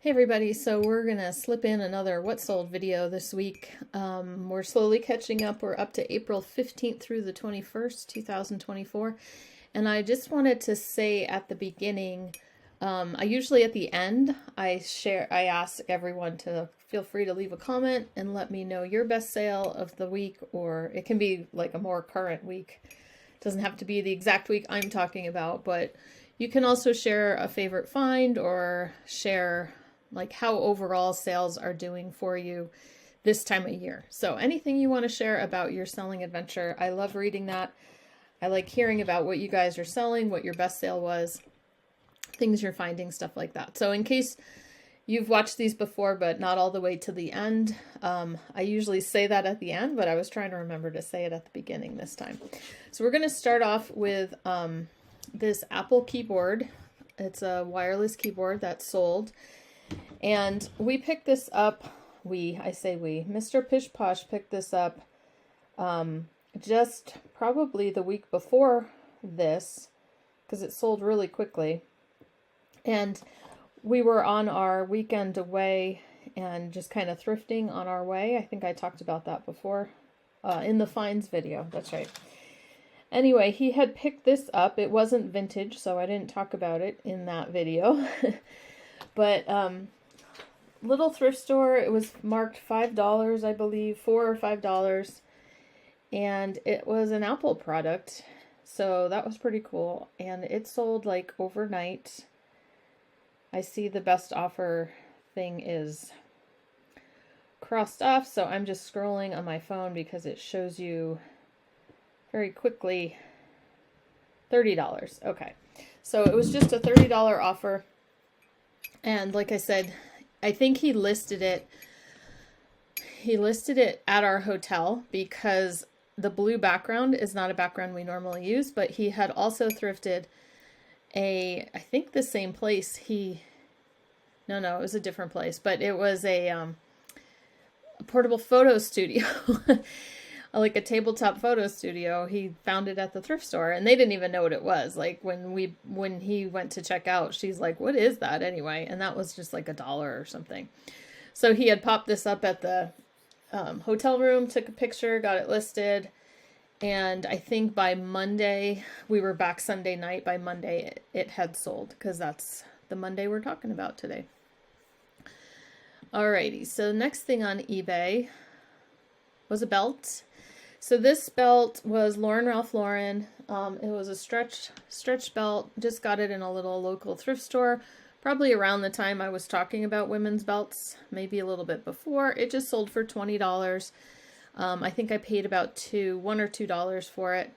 Hey everybody, so we're gonna slip in another what sold video this week. We're slowly catching up. We're up to April 15th through the 21st, 2024. And I just wanted to say at the beginning, I usually at the end, I ask everyone to feel free to leave a comment and let me know your best sale of the week, or it can be like a more current week. It doesn't have to be the exact week I'm talking about, but you can also share a favorite find or share like how overall sales are doing for you this time of year. So anything you want to share about your selling adventure, I love reading that. I like hearing about what you guys are selling, what your best sale was, things you're finding, stuff like that. So in case you've watched these before, but not all the way to the end, I usually say that at the end, but I was trying to remember to say it at the beginning this time. So we're going to start off with this Apple keyboard. It's a wireless keyboard that's sold. And we picked this up, Mr. Pish Posh picked this up just probably the week before this, because it sold really quickly. And we were on our weekend away and just kind of thrifting on our way. I think I talked about that before in the finds video. That's right. Anyway, he had picked this up. It wasn't vintage, so I didn't talk about it in that video. But little thrift store, it was marked $5, I believe, $4 or $5, and it was an Apple product, so that was pretty cool. And it sold like overnight. I see the best offer thing is crossed off, so I'm just scrolling on my phone because it shows you very quickly $30. Okay, so it was just a $30 offer. And like I said, I think he listed it at our hotel because the blue background is not a background we normally use, but he had also thrifted I think the same place. No, it was a different place, but it was a portable photo studio. Like a tabletop photo studio. He found it at the thrift store and they didn't even know what it was. Like when he went to check out, she's like, "What is that anyway?" And that was just like $1 or something. So he had popped this up at the hotel room, took a picture, got it listed. And I think by Monday, we were back Sunday night. By Monday, it had sold because that's the Monday we're talking about today. Alrighty, so next thing on eBay was a belt. So this belt was Ralph Lauren. It was a stretch belt. Just got it in a little local thrift store, probably around the time I was talking about women's belts, maybe a little bit before. It just sold for $20. I think I paid about $1 or $2 for it.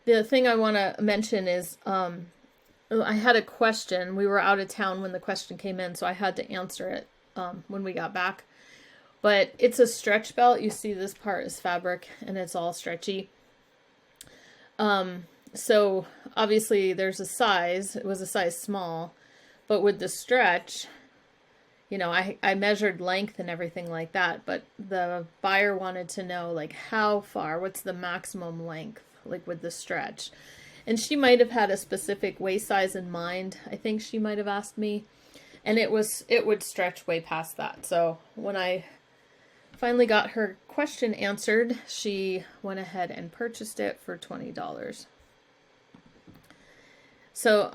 The thing I want to mention is I had a question. We were out of town when the question came in, so I had to answer it when we got back. But it's a stretch belt. You see this part is fabric and it's all stretchy. So obviously there's a size. It was a size small. But with the stretch, you know, I measured length and everything like that. But the buyer wanted to know like how far, what's the maximum length, like with the stretch. And she might have had a specific waist size in mind. I think she might have asked me. And it would stretch way past that. So when I finally got her question answered, she went ahead and purchased it for $20. So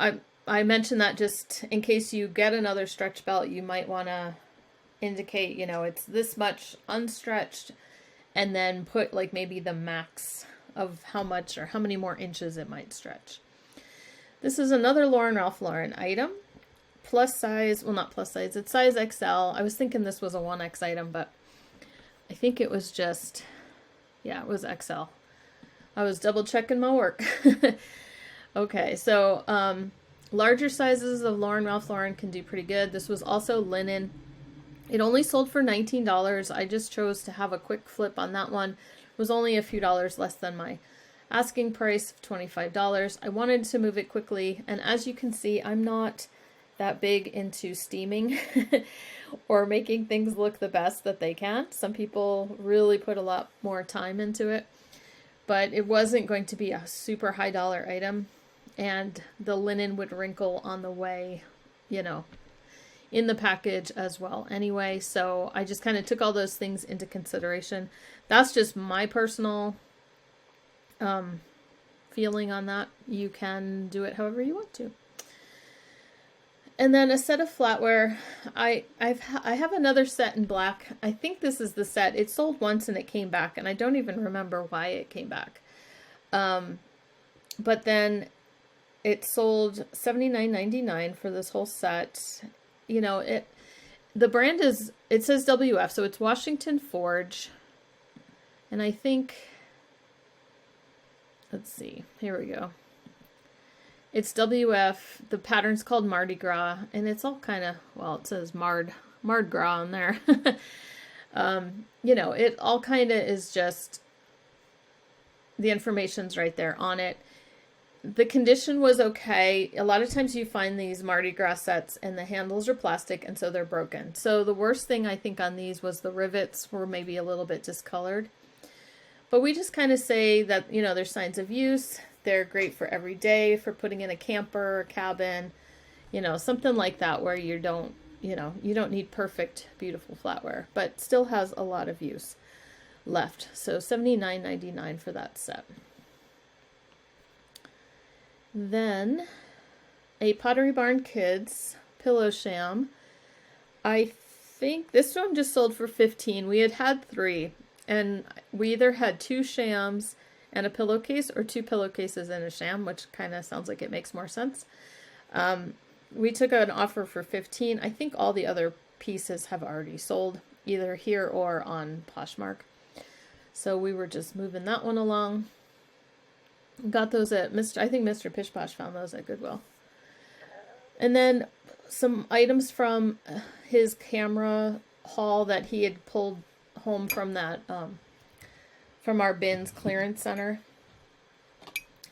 I mentioned that just in case you get another stretch belt, you might want to indicate, you know, it's this much unstretched, and then put like maybe the max of how much or how many more inches it might stretch. This is another Ralph Lauren item. Plus size, well, not plus size, it's size XL. I was thinking this was a 1X item, but I think it was just, yeah, it was XL. I was double checking my work. Okay, so larger sizes of Ralph Lauren can do pretty good. This was also linen. It only sold for $19. I just chose to have a quick flip on that one. It was only a few dollars less than my asking price of $25. I wanted to move it quickly, and as you can see, I'm not that big into steaming or making things look the best that they can. Some people really put a lot more time into it, but it wasn't going to be a super high dollar item, and the linen would wrinkle on the way, you know, in the package as well anyway. So I just kind of took all those things into consideration. That's just my personal feeling on that. You can do it however you want to. And then a set of flatware. I have another set in black. I think this is the set. It sold once and it came back, and I don't even remember why it came back. But then it sold $79.99 for this whole set. You know, the brand is, it says WF, so it's Washington Forge. And I think, let's see, here we go. It's WF, the pattern's called Mardi Gras, and it's all kind of, well, it says Mardi Gras on there. You know, it all kind of is just, the information's right there on it. The condition was okay. A lot of times you find these Mardi Gras sets and the handles are plastic, and so they're broken. So the worst thing I think on these was the rivets were maybe a little bit discolored. But we just kind of say that, you know, there's signs of use. They're great for every day, for putting in a camper, a cabin, you know, something like that where you don't, you know, you don't need perfect, beautiful flatware, but still has a lot of use left. So $79.99 for that set. Then a Pottery Barn Kids pillow sham. I think this one just sold for $15. We had 3, and we either had 2 shams and a pillowcase, or 2 pillowcases and a sham, which kind of sounds like it makes more sense. We took an offer for $15. I think all the other pieces have already sold, either here or on Poshmark. So we were just moving that one along. Got those at I think Mr. Pish Posh found those at Goodwill. And then some items from his camera haul that he had pulled home from that, from our bins clearance center.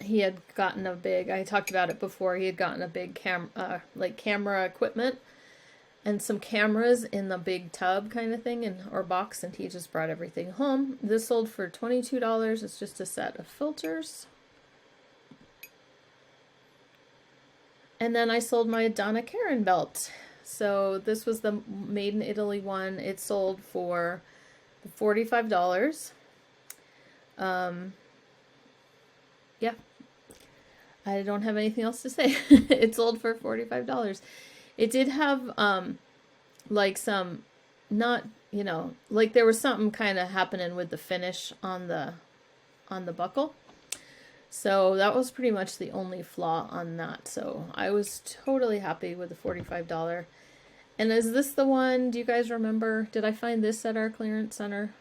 He had gotten a big, I talked about it before, he had gotten a big camera equipment and some cameras in the big tub kind of thing, or box, and he just brought everything home. This sold for $22. It's just a set of filters. And then I sold my Donna Karan belt. So this was the Made in Italy one. It sold for $45. Yeah, I don't have anything else to say. It sold for $45. It did have, like some, not, you know, like there was something kind of happening with the finish on the buckle. So that was pretty much the only flaw on that. So I was totally happy with the $45. And is this the one, do you guys remember? Did I find this at our clearance center?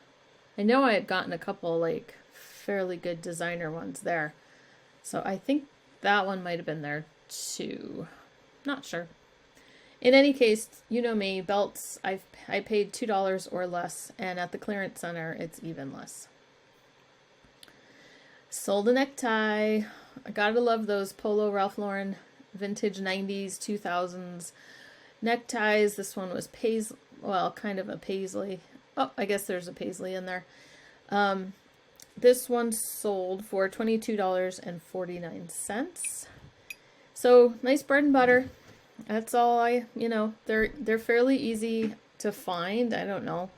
I know I had gotten a couple like fairly good designer ones there. So I think that one might have been there too. Not sure. In any case, you know me, belts, I paid $2 or less, and at the clearance center, it's even less. Sold a necktie. I gotta love those Polo Ralph Lauren vintage 90s, 2000s neckties. This one was paisley, well, kind of a paisley. Oh, I guess there's a paisley in there. This one sold for $22.49. So nice bread and butter. That's all you know, they're fairly easy to find. I don't know.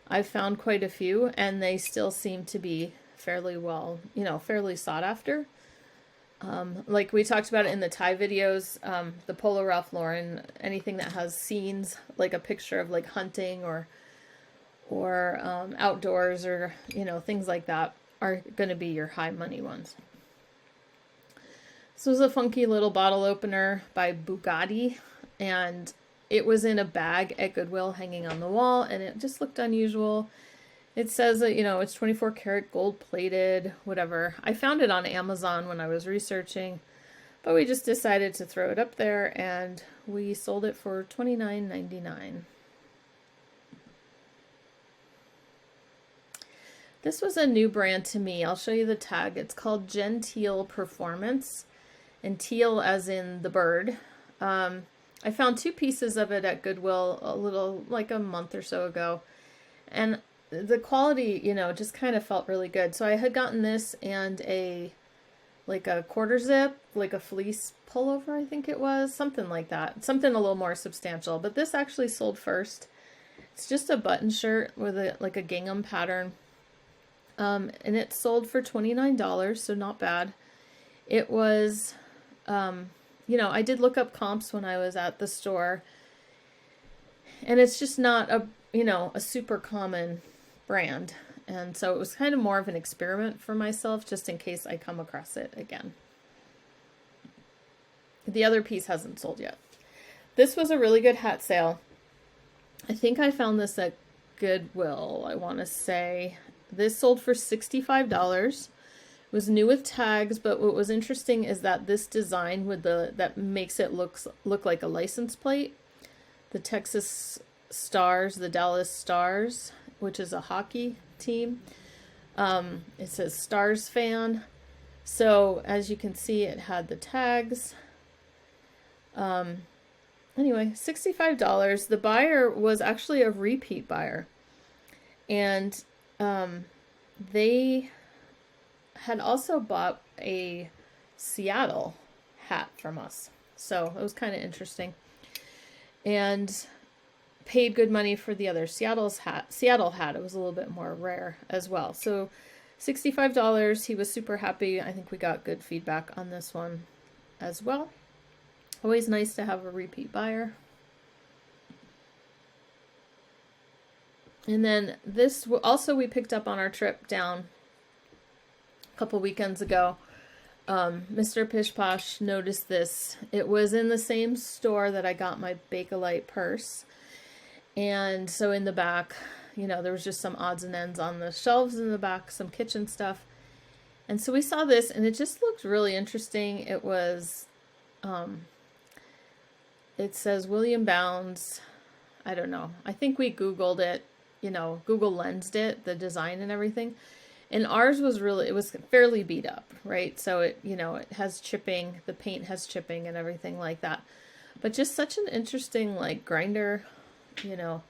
I've found quite a few, and they still seem to be fairly well, you know, fairly sought after. Like we talked about it in the tie videos, the Polo Ralph Lauren, anything that has scenes, like a picture of like hunting or outdoors, or, you know, things like that are going to be your high money ones. This was a funky little bottle opener by Bugatti, and it was in a bag at Goodwill hanging on the wall, and it just looked unusual. It says that, you know, it's 24 karat gold plated, whatever. I found it on Amazon when I was researching, but we just decided to throw it up there, and we sold it for $29.99. This was a new brand to me. I'll show you the tag. It's called Genteel Performance, and teal as in the bird. I found 2 pieces of it at Goodwill like a month or so ago, and the quality, you know, just kind of felt really good. So I had gotten this and a like a quarter zip, like a fleece pullover, I think it was, something like that. Something a little more substantial, but this actually sold first. It's just a button shirt with like a gingham pattern. And it sold for $29, so not bad. It was, you know, I did look up comps when I was at the store, and it's just not a, you know, a super common brand. And so it was kind of more of an experiment for myself, just in case I come across it again. The other piece hasn't sold yet. This was a really good hat sale. I think I found this at Goodwill, I want to say. This sold for $65. It was new with tags, but what was interesting is that this design with that makes it look like a license plate. The Texas Stars, the Dallas Stars, which is a hockey team. It says Stars fan. So as you can see, it had the tags. Anyway, $65. The buyer was actually a repeat buyer, and they had also bought a Seattle hat from us. So it was kind of interesting, and paid good money for the other Seattle hat. It was a little bit more rare as well. So $65. He was super happy. I think we got good feedback on this one as well. Always nice to have a repeat buyer. And then this also we picked up on our trip down a couple weekends ago. Mr. Pish Posh noticed this. It was in the same store that I got my Bakelite purse. And so in the back, you know, there was just some odds and ends on the shelves in the back, some kitchen stuff. And so we saw this, and it just looked really interesting. It was, it says William Bounds. I don't know. I think we Googled it, you know, Google Lensed it, the design and everything. And ours was really, it was fairly beat up, right? So it, you know, it has chipping, the paint has chipping and everything like that. But just such an interesting, like, grinder, you know,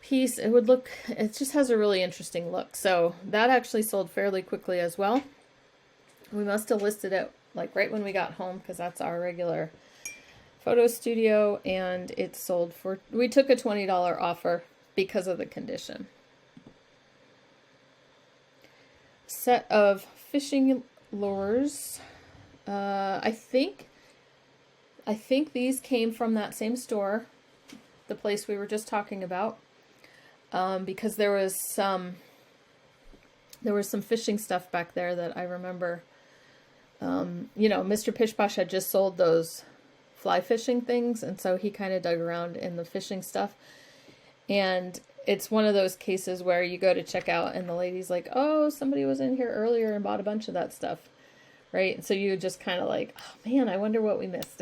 piece. It would look, it just has a really interesting look. So that actually sold fairly quickly as well. We must have listed it like right when we got home, because that's our regular photo studio, and it sold for, we took a $20 offer because of the condition. Set of fishing lures. I think these came from that same store, the place we were just talking about, because there was some fishing stuff back there that I remember. You know, Mr. Pish Posh had just sold those fly fishing things, and so he kind of dug around in the fishing stuff. And it's one of those cases where you go to check out and the lady's like, oh, somebody was in here earlier and bought a bunch of that stuff, right? So you just kind of like, oh man, I wonder what we missed.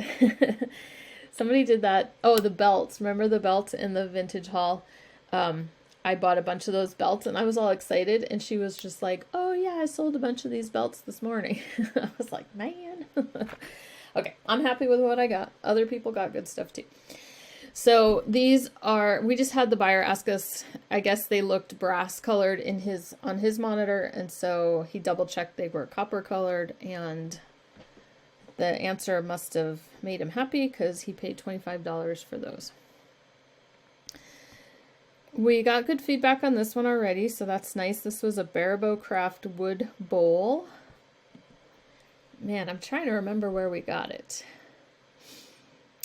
Somebody did that. Oh, the belts. Remember the belts in the vintage haul? I bought a bunch of those belts and I was all excited, and she was just like, oh yeah, I sold a bunch of these belts this morning. I was like, man. Okay, I'm happy with what I got. Other people got good stuff too. So these are, we just had the buyer ask us, I guess they looked brass colored on his monitor, and so he double checked they were copper colored, and the answer must have made him happy because he paid $25 for those. We got good feedback on this one already, so that's nice. This was a Barabo Craft wood bowl. Man, I'm trying to remember where we got it.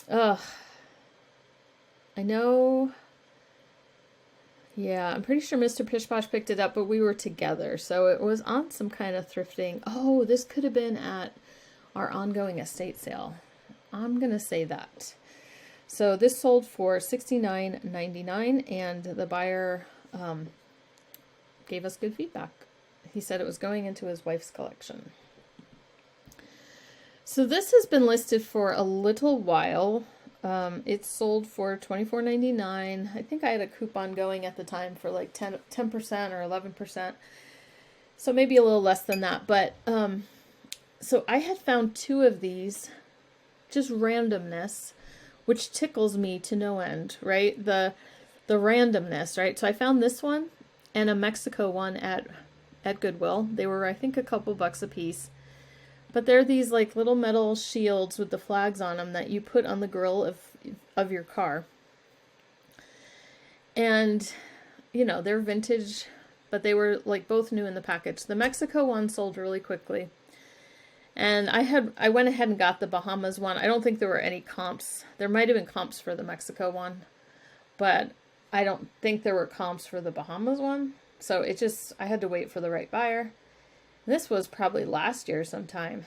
Ugh. I know. Yeah, I'm pretty sure Mr. Pish Posh picked it up, but we were together, so it was on some kind of thrifting. Oh, this could have been at our ongoing estate sale. I'm going to say that. So this sold for $69.99, and the buyer gave us good feedback. He said it was going into his wife's collection. So this has been listed for a little while. It sold for $24.99. I think I had a coupon going at the time for like 10% or 11%. So maybe a little less than that. But so I had found two of these, just randomness, which tickles me to no end, right? The randomness, right? So I found this one and a Mexico one at Goodwill. They were, I think, a couple bucks a piece. But they're these like little metal shields with the flags on them that you put on the grill of your car. And, you know, they're vintage, but they were like both new in the package. The Mexico one sold really quickly. And I went ahead and got the Bahamas one. I don't think there were any comps. There might have been comps for the Mexico one, but I don't think there were comps for the Bahamas one. So I had to wait for the right buyer. This was probably last year sometime.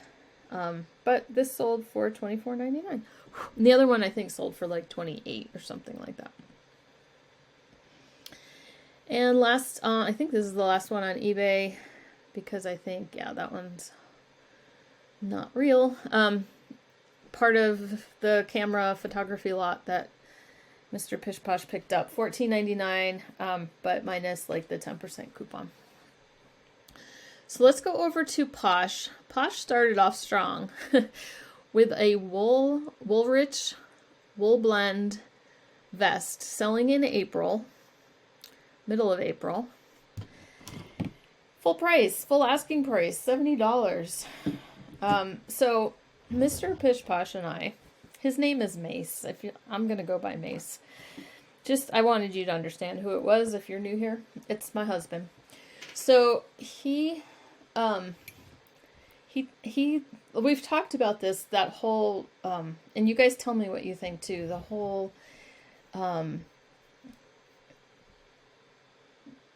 But this sold for $24.99. And the other one I think sold for like $28 or something like that. And last, I think this is the last one on eBay because I think, yeah, that one's not real. Part of the camera photography lot that Mr. Pish Posh picked up, $14.99, but minus like the 10% coupon. So let's go over to Posh. Posh started off strong with a Woolrich wool blend vest selling in April, middle of April. Full price, full asking price, $70. So Mr. Pish Posh and I, his name is Mace. I'm going to go by Mace. I wanted you to understand who it was if you're new here. It's my husband. So we've talked about this, that whole, and you guys tell me what you think too, the whole,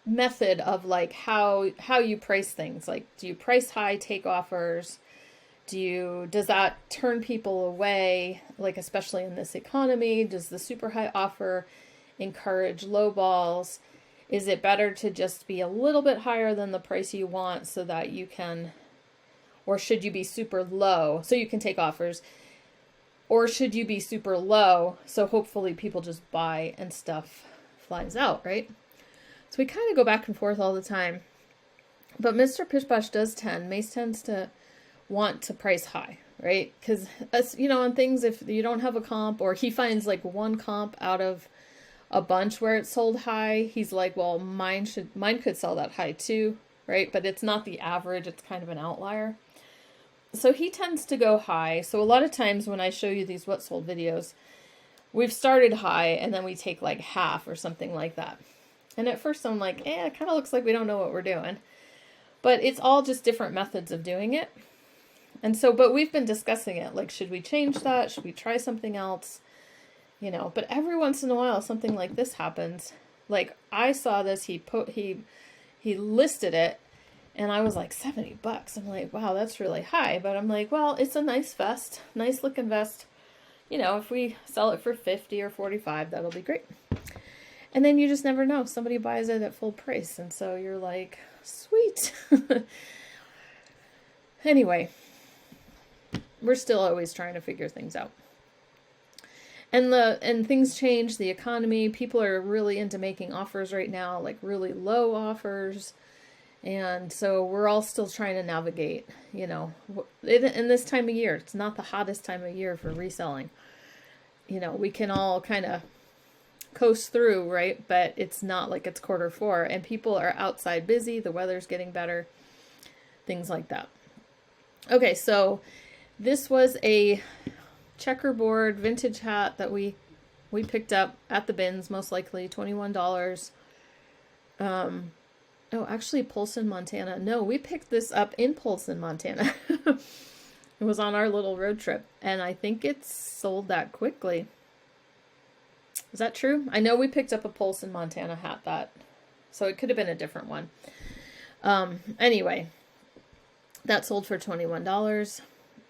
method of like how you price things. Like, do you price high, take offers? Does that turn people away? Like, especially in this economy, does the super high offer encourage low balls? Is it better to just be a little bit higher than the price you want so that you can, or should you be super low so you can take offers? Or should you be super low so hopefully people just buy and stuff flies out, right? So we kind of go back and forth all the time. But Mr. Pish Posh Mace tends to want to price high, right? Because, you know, on things, if you don't have a comp, or he finds like one comp out of a bunch where it's sold high, he's like, well, mine could sell that high too, right? But it's not the average, it's kind of an outlier. So he tends to go high. So a lot of times when I show you these what sold videos, we've started high and then we take like half or something like that. And at first I'm like, it kind of looks like we don't know what we're doing. But it's all just different methods of doing it. And so, but we've been discussing it. Like, should we change that? Should we try something else? You know, but every once in a while, something like this happens. Like, I saw this, he listed it, and I was like, $70. I'm like, wow, that's really high. But I'm like, well, it's a nice vest, nice looking vest. You know, if we sell it for 50 or 45, that'll be great. And then you just never know. Somebody buys it at full price. And so you're like, sweet. Anyway, we're still always trying to figure things out. And things change, the economy. People are really into making offers right now, like really low offers. And so we're all still trying to navigate, you know, in this time of year. It's not the hottest time of year for reselling. You know, we can all kind of coast through, right? But it's not like it's Q4 and people are outside busy. The weather's getting better, things like that. Okay, so this was a checkerboard vintage hat that we picked up at the bins, most likely $21. Oh, actually Polson, Montana. No, we picked this up in Polson, Montana. It was on our little road trip, and I think it's sold that quickly. Is that true? I know we picked up a Polson, Montana hat so it could have been a different one. Anyway, that sold for $21.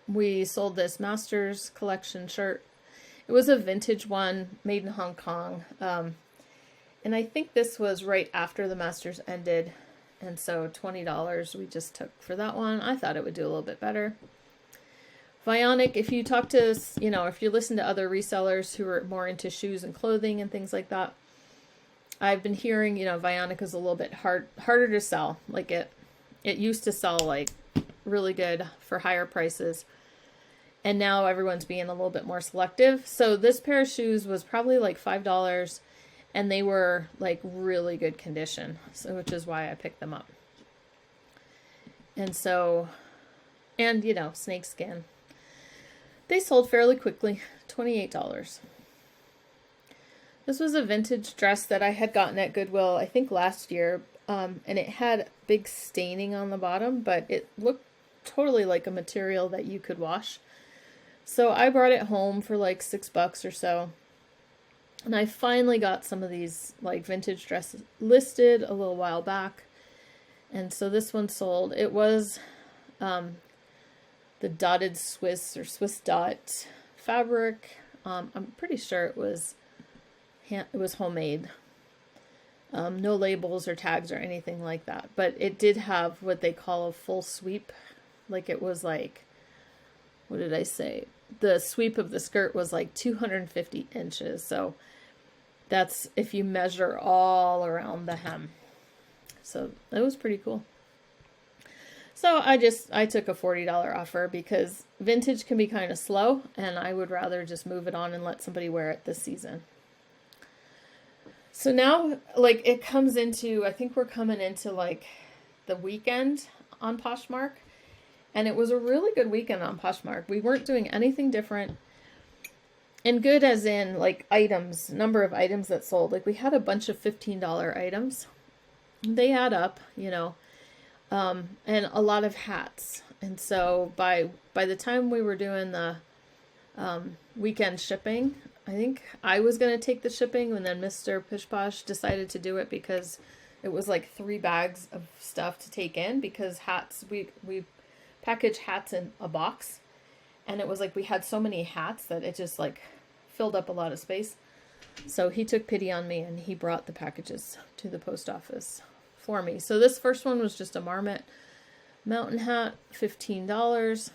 We sold this Masters Collection shirt. It was a vintage one made in Hong Kong. And I think this was right after the Masters ended. And so $20 we just took for that one. I thought it would do a little bit better. Vionic, if you talk to, you know, if you listen to other resellers who are more into shoes and clothing and things like that, I've been hearing, you know, Vionic is a little bit harder to sell. Like it used to sell like really good for higher prices. And now everyone's being a little bit more selective. So this pair of shoes was probably like $5 and they were like really good condition. So, which is why I picked them up. And so And, you know, snake skin. They sold fairly quickly, $28. This was a vintage dress that I had gotten at Goodwill, I think last year, and it had big staining on the bottom, but it looked totally like a material that you could wash. So I brought it home for like $6 or so. And I finally got some of these like vintage dresses listed a little while back. And so this one sold. It was the dotted Swiss or Swiss dot fabric. I'm pretty sure it was homemade. No labels or tags or anything like that. But it did have what they call a full sweep. Like it was like, what did I say? The sweep of the skirt was like 250 inches. So that's if you measure all around the hem. So that was pretty cool. So I took a $40 offer because vintage can be kind of slow and I would rather just move it on and let somebody wear it this season. So now like it comes into, I think we're coming into like the weekend on Poshmark. And it was a really good weekend on Poshmark. We weren't doing anything different. And good as in like items, number of items that sold. Like we had a bunch of $15 items. They add up, you know, and a lot of hats. And so by the time we were doing the weekend shipping, I think I was going to take the shipping, and then Mr. Pish Posh decided to do it because it was like 3 bags of stuff to take in, because hats, we package hats in a box, and it was like we had so many hats that it just like filled up a lot of space. So he took pity on me and he brought the packages to the post office for me. So this first one was just a Marmot mountain hat, $15.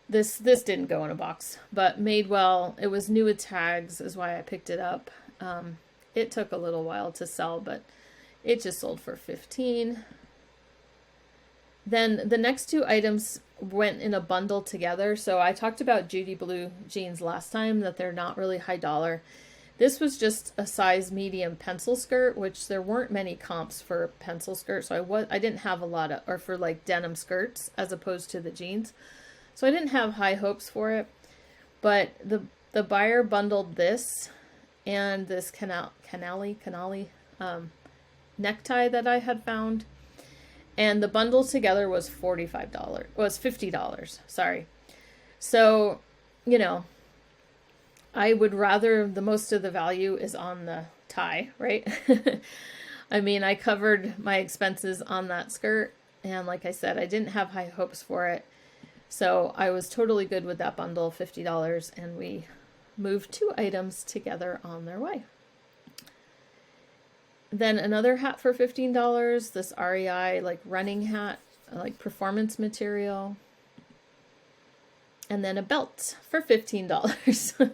This didn't go in a box, but made well. It was new with tags is why I picked it up. It took a little while to sell, but it just sold for $15. Then the next 2 items went in a bundle together. So I talked about Judy Blue jeans last time, that they're not really high dollar. This was just a size medium pencil skirt, which there weren't many comps for pencil skirts. So I didn't have a lot of, or for like denim skirts as opposed to the jeans. So I didn't have high hopes for it. But the buyer bundled this and this canali necktie that I had found. And the bundle together was $50, sorry. So, you know, I would rather, the most of the value is on the tie, right? I mean, I covered my expenses on that skirt. And like I said, I didn't have high hopes for it. So I was totally good with that bundle, $50. And we moved 2 items together on their way. Then another hat for $15, this REI like running hat, like performance material. And then a belt for $15.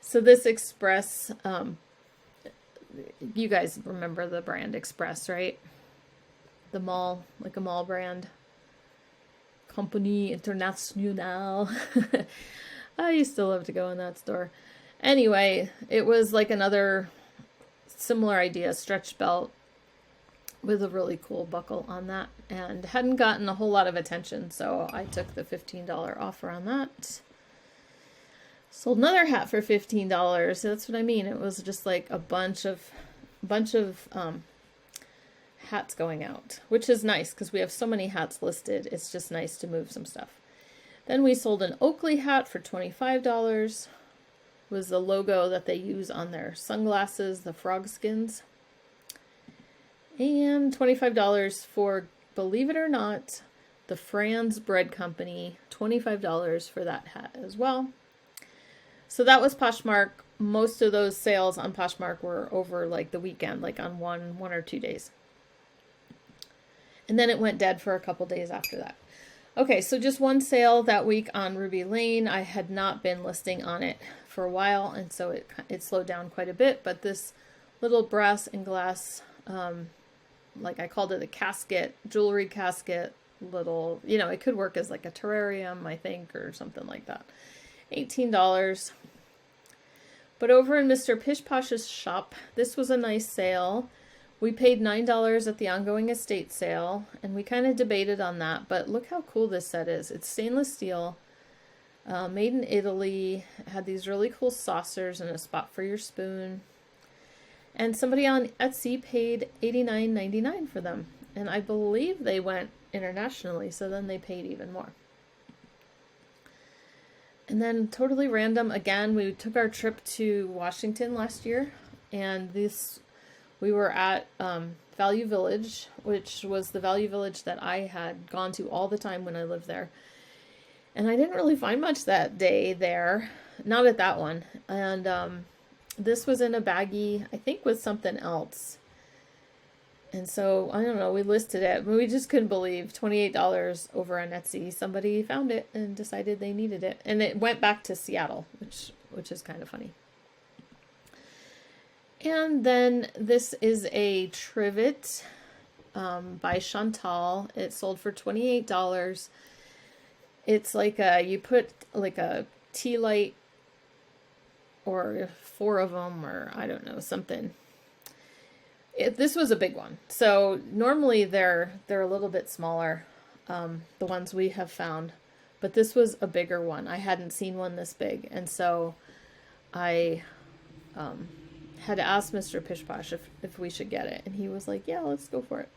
So this Express, you guys remember the brand Express, right? The mall, like a mall brand. Compagnie Internationale. I used to love to go in that store. Anyway, it was like another similar idea, stretch belt with a really cool buckle on that, and hadn't gotten a whole lot of attention, so I took the $15 offer on that. Sold another hat for $15. That's what I mean. It was just like a bunch of hats going out, which is nice because we have so many hats listed. It's just nice to move some stuff. Then we sold an Oakley hat for $25. Was the logo that they use on their sunglasses, the frog skins. And $25 for, believe it or not, the Franz Bread Company, $25 for that hat as well. So that was Poshmark. Most of those sales on Poshmark were over like the weekend, like on one or 2 days. And then it went dead for a couple days after that. Okay, so just one sale that week on Ruby Lane. I had not been listing on it for a while, and so it slowed down quite a bit. But this little brass and glass, like I called it a casket, jewelry casket, little, you know, it could work as like a terrarium, I think, or something like that. $18. But over in Mr. Pish Posh's shop, this was a nice sale. We paid $9 at the ongoing estate sale, and we kind of debated on that, but look how cool this set is. It's stainless steel, made in Italy, had these really cool saucers and a spot for your spoon. And somebody on Etsy paid $89.99 for them. And I believe they went internationally, so then they paid even more. And then totally random, again, we took our trip to Washington last year, and we were at Value Village, which was the Value Village that I had gone to all the time when I lived there. And I didn't really find much that day there, not at that one. And this was in a baggie, I think with something else. And so, I don't know, we listed it, but we just couldn't believe $28 over on Etsy. Somebody found it and decided they needed it. And it went back to Seattle, which is kind of funny. And then this is a trivet by Chantal. It sold for $28. It's like you put like a tea light or 4 of them, or I don't know, something. This was a big one. So normally they're a little bit smaller, the ones we have found, but this was a bigger one. I hadn't seen one this big, and so I had to ask Mr. Pish Posh if we should get it, and he was like, yeah, let's go for it.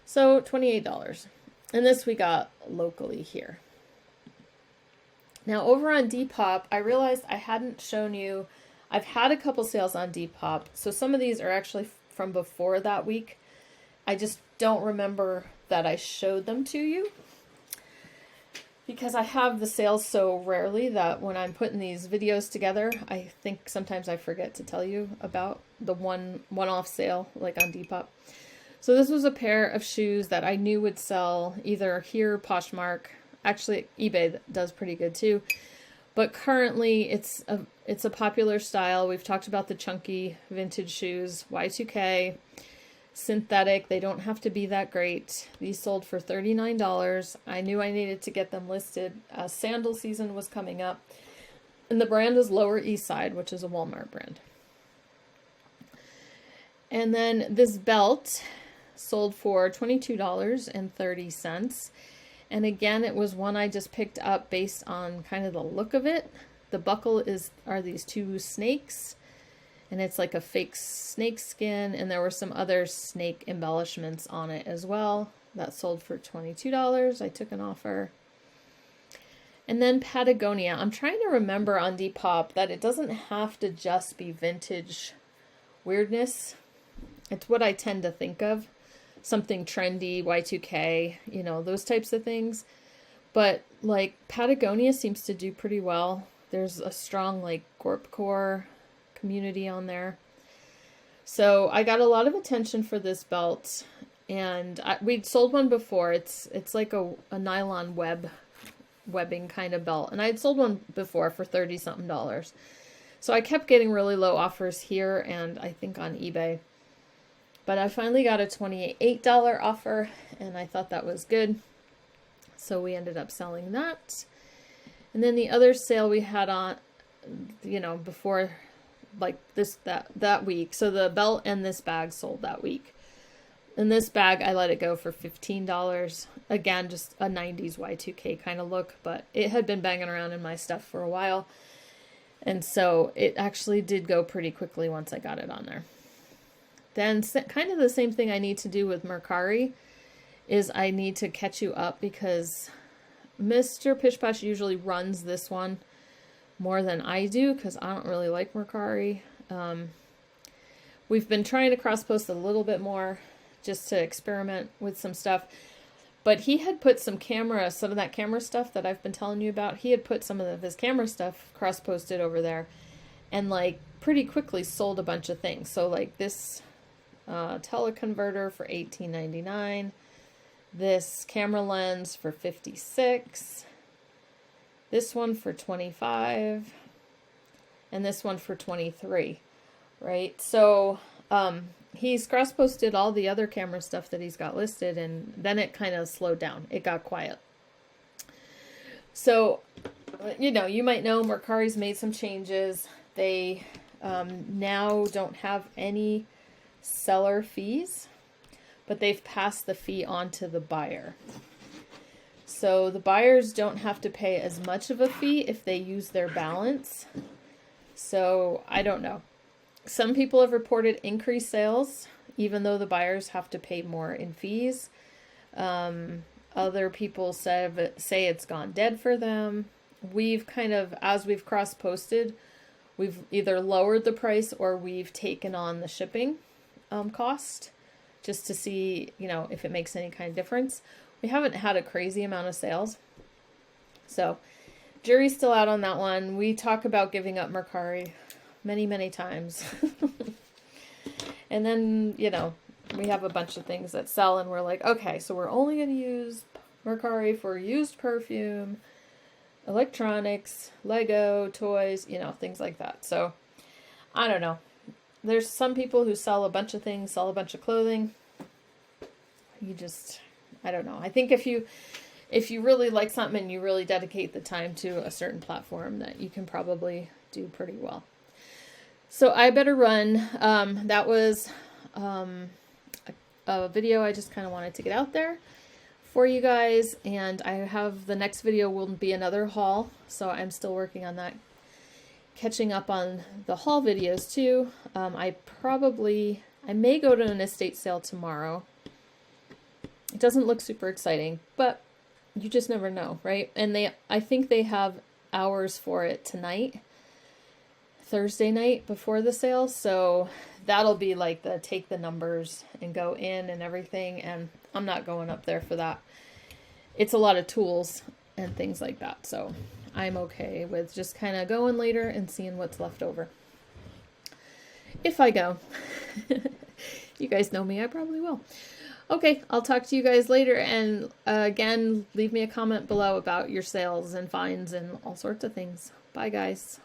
So $28, and this we got locally here. Now over on Depop, I realized I hadn't shown you, I've had a couple sales on Depop, so some of these are actually from before that week. I just don't remember that I showed them to you, because I have the sales so rarely that when I'm putting these videos together, I think sometimes I forget to tell you about the one-off sale like on Depop. So this was a pair of shoes that I knew would sell either here, Poshmark, actually eBay does pretty good too, but currently it's a popular style. We've talked about the chunky vintage shoes, Y2K, synthetic. They don't have to be that great. These sold for $39. I knew I needed to get them listed as sandal season was coming up. And the brand is Lower East Side, which is a Walmart brand. And then this belt sold for $22.30. And again, it was one I just picked up based on kind of the look of it. The buckle are these 2 snakes, and it's like a fake snake skin, and there were some other snake embellishments on it as well. That sold for $22. I took an offer. And then Patagonia. I'm trying to remember on Depop that it doesn't have to just be vintage weirdness. It's what I tend to think of. Something trendy, Y2K, you know, those types of things. But like Patagonia seems to do pretty well. There's a strong like Gorpcore community on there. So I got a lot of attention for this belt, and we'd sold one before. It's like a nylon webbing kind of belt, and I'd sold one before for $30-something. So I kept getting really low offers here and I think on eBay. But I finally got a $28 offer, and I thought that was good. So we ended up selling that. And then the other sale we had on, you know, before like that week. So the belt and this bag sold that week. And this bag, I let it go for $15. Again, just a 90s Y2K kind of look, but it had been banging around in my stuff for a while. And so it actually did go pretty quickly once I got it on there. Then kind of the same thing I need to do with Mercari is I need to catch you up, because Mr. Pish Posh usually runs this one more than I do, because I don't really like Mercari. We've been trying to cross-post a little bit more just to experiment with some stuff. But he had put some of that camera stuff that I've been telling you about, he had put some of his camera stuff cross-posted over there, and like pretty quickly sold a bunch of things. So like this teleconverter for $18.99, this camera lens for $56, this one for $25, and this one for $23, right? So he's cross-posted all the other camera stuff that he's got listed, and then it kind of slowed down. It got quiet. So, you know, you might know Mercari's made some changes. They now don't have any seller fees, but they've passed the fee on to the buyer. So the buyers don't have to pay as much of a fee if they use their balance. So I don't know. Some people have reported increased sales, even though the buyers have to pay more in fees. Other people say it's gone dead for them. We've kind of, as we've cross-posted, we've either lowered the price or we've taken on the shipping cost just to see, you know, if it makes any kind of difference. We haven't had a crazy amount of sales. So jury's still out on that one. We talk about giving up Mercari many, many times. And then, you know, we have a bunch of things that sell and we're like, okay, so we're only going to use Mercari for used perfume, electronics, Lego, toys, you know, things like that. So I don't know. There's some people who sell a bunch of things, sell a bunch of clothing. You just, I don't know. I think if you really like something and you really dedicate the time to a certain platform, that you can probably do pretty well. So I better run. That was a video I just kind of wanted to get out there for you guys. And I have the next video will be another haul. So I'm still working on that. Catching up on the haul videos too. I may go to an estate sale tomorrow. It doesn't look super exciting, but you just never know, right? And I think they have hours for it tonight. Thursday night before the sale, so that'll be like the take the numbers and go in and everything, and I'm not going up there for that. It's a lot of tools and things like that, so I'm okay with just kind of going later and seeing what's left over. If I go. You guys know me, I probably will. Okay, I'll talk to you guys later, and again, leave me a comment below about your sales and finds and all sorts of things. Bye guys.